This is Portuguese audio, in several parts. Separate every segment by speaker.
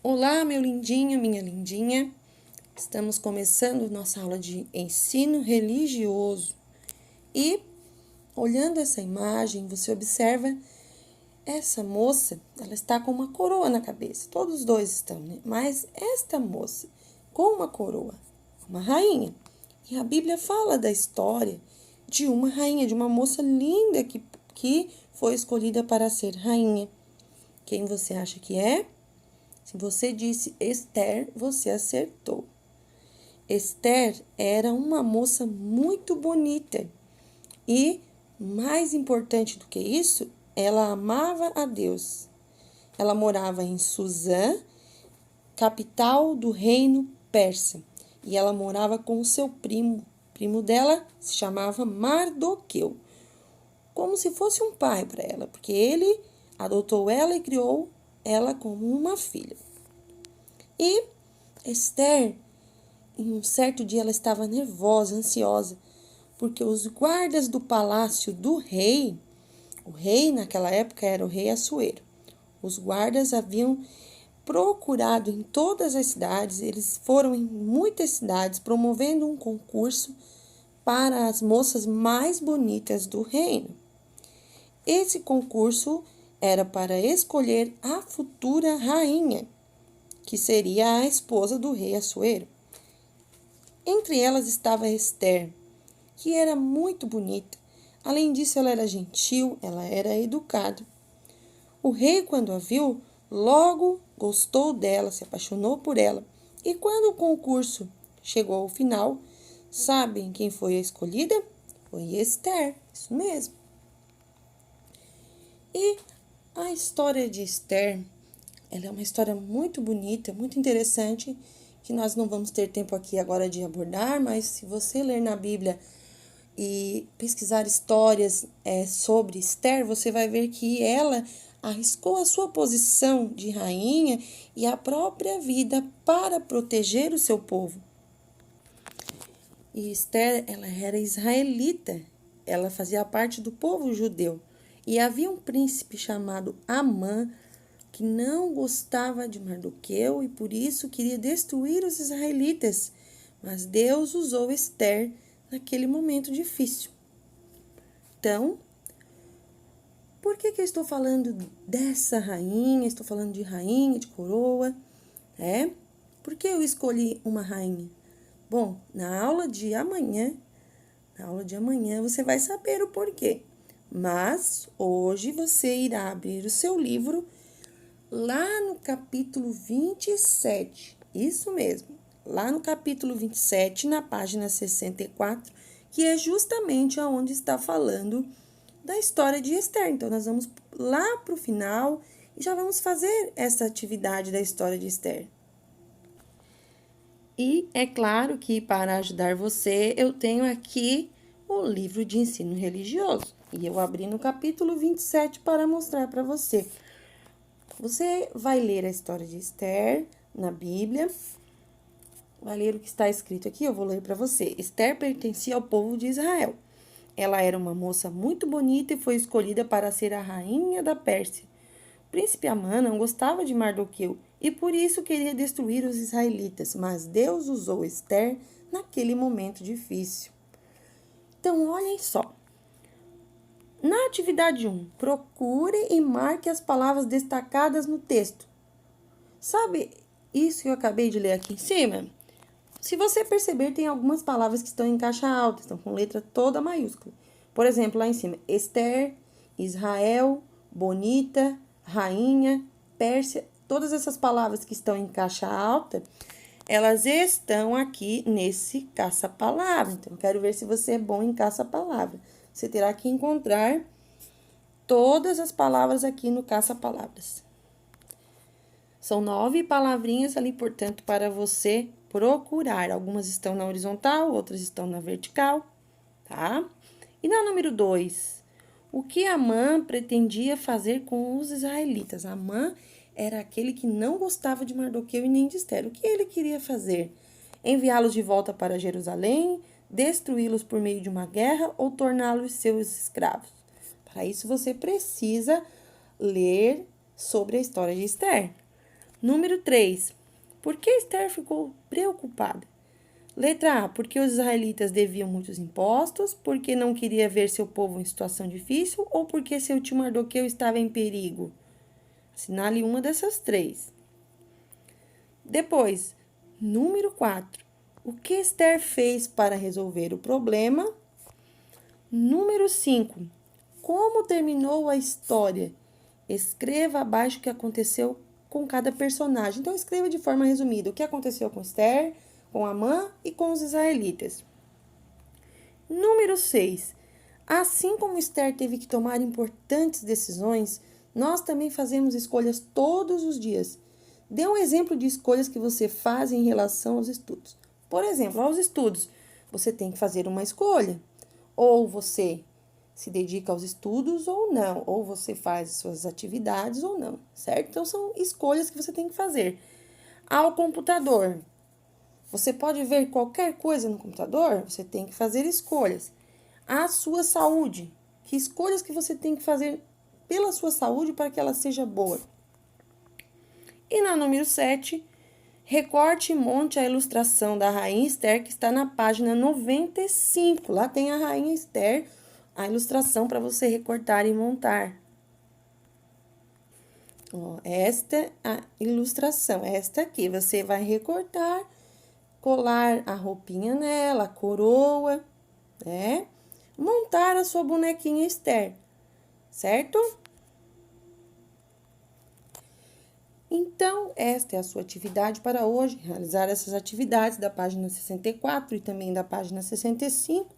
Speaker 1: Olá, meu lindinho, minha lindinha. Estamos começando nossa aula de ensino religioso. E, olhando essa imagem, você observa essa moça, ela está com uma coroa na cabeça. Todos os dois estão, né? Mas esta moça, com uma coroa, uma rainha. E a Bíblia fala da história de uma rainha, de uma moça linda que foi escolhida para ser rainha. Quem você acha que é? Se você disse Esther, você acertou. Esther era uma moça muito bonita e, mais importante do que isso, ela amava a Deus. Ela morava em Suzã, capital do reino persa, e ela morava com o seu primo. O primo dela se chamava Mardoqueu, como se fosse um pai para ela, porque ele adotou ela e criou ela como uma filha. E Esther, em um certo dia, ela estava nervosa, ansiosa, porque os guardas do palácio do rei, o rei naquela época era o rei Assuero, os guardas haviam procurado em todas as cidades, eles foram em muitas cidades promovendo um concurso para as moças mais bonitas do reino. Esse concurso era para escolher a futura rainha, que seria a esposa do rei Assuero. Entre elas estava Esther, que era muito bonita. Além disso, ela era gentil, ela era educada. O rei, quando a viu, logo gostou dela, se apaixonou por ela. E quando o concurso chegou ao final, sabem quem foi a escolhida? Foi Esther, isso mesmo. E a história de Esther, ela é uma história muito bonita, muito interessante, que nós não vamos ter tempo aqui agora de abordar, mas se você ler na Bíblia e pesquisar histórias sobre Esther, você vai ver que ela arriscou a sua posição de rainha e a própria vida para proteger o seu povo. E Esther, ela era israelita, ela fazia parte do povo judeu. E havia um príncipe chamado Amã, que não gostava de Mardoqueu e por isso queria destruir os israelitas. Mas Deus usou Esther naquele momento difícil. Então, por que eu estou falando dessa rainha? Estou falando de rainha, de coroa. Por que eu escolhi uma rainha? Bom, na aula de amanhã você vai saber o porquê. Mas hoje você irá abrir o seu livro lá no capítulo 27. Isso mesmo. Lá no capítulo 27, na página 64, que é justamente onde está falando da história de Esther. Então, nós vamos lá para o final e já vamos fazer essa atividade da história de Esther. E é claro que para ajudar você, eu tenho aqui o livro de ensino religioso. E eu abri no capítulo 27 para mostrar para você. Você vai ler a história de Esther na Bíblia. Vai ler o que está escrito aqui, eu vou ler para você. Esther pertencia ao povo de Israel. Ela era uma moça muito bonita e foi escolhida para ser a rainha da Pérsia. O príncipe Amã não gostava de Mardoqueu e por isso queria destruir os israelitas, mas Deus usou Esther naquele momento difícil. Então, olhem só. Na atividade 1, procure e marque as palavras destacadas no texto. Sabe isso que eu acabei de ler aqui em cima? Se você perceber, tem algumas palavras que estão em caixa alta, estão com letra toda maiúscula. Por exemplo, lá em cima, Esther, Israel, bonita, rainha, Pérsia. Todas essas palavras que estão em caixa alta, elas estão aqui nesse caça-palavra. Então, eu quero ver se você é bom em caça-palavra. Você terá que encontrar todas as palavras aqui no caça-palavras. São 9 palavrinhas ali, portanto, para você procurar. Algumas estão na horizontal, outras estão na vertical, tá? E na número 2, o que Amã pretendia fazer com os israelitas? Amã era aquele que não gostava de Mardoqueu e nem de Esther. O que ele queria fazer? Enviá-los de volta para Jerusalém, destruí-los por meio de uma guerra ou torná-los seus escravos? Para isso, você precisa ler sobre a história de Esther. Número 3. Por que Esther ficou preocupada? Letra A, porque os israelitas deviam muitos impostos, porque não queria ver seu povo em situação difícil ou porque seu tio Mardoqueu estava em perigo? Assinale uma dessas 3. Depois, número 4. O que Esther fez para resolver o problema? Número 5. Como terminou a história? Escreva abaixo o que aconteceu com cada personagem. Então, escreva de forma resumida o que aconteceu com Esther, com Amã e com os israelitas. Número 6. Assim como Esther teve que tomar importantes decisões, nós também fazemos escolhas todos os dias. Dê um exemplo de escolhas que você faz em relação aos estudos. Por exemplo, aos estudos, você tem que fazer uma escolha. Ou você se dedica aos estudos ou não, ou você faz suas atividades ou não, certo? Então, são escolhas que você tem que fazer. Ao computador, você pode ver qualquer coisa no computador, você tem que fazer escolhas. A sua saúde, que escolhas que você tem que fazer pela sua saúde para que ela seja boa. E na número 7, recorte e monte a ilustração da Rainha Esther, que está na página 95. Lá tem a Rainha Esther, a ilustração para você recortar e montar. Ó, esta é a ilustração, esta aqui. Você vai recortar, colar a roupinha nela, a coroa, né? Montar a sua bonequinha Esther, certo? Então, esta é a sua atividade para hoje, realizar essas atividades da página 64 e também da página 65.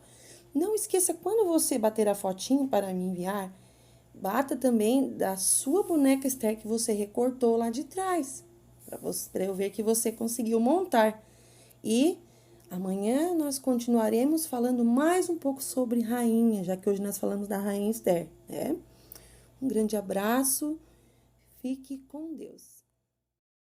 Speaker 1: Não esqueça, quando você bater a fotinho para me enviar, bata também da sua boneca Esther que você recortou lá de trás, para eu ver que você conseguiu montar. E amanhã nós continuaremos falando mais um pouco sobre rainha, já que hoje nós falamos da Rainha Esther, né? Um grande abraço, fique com Deus.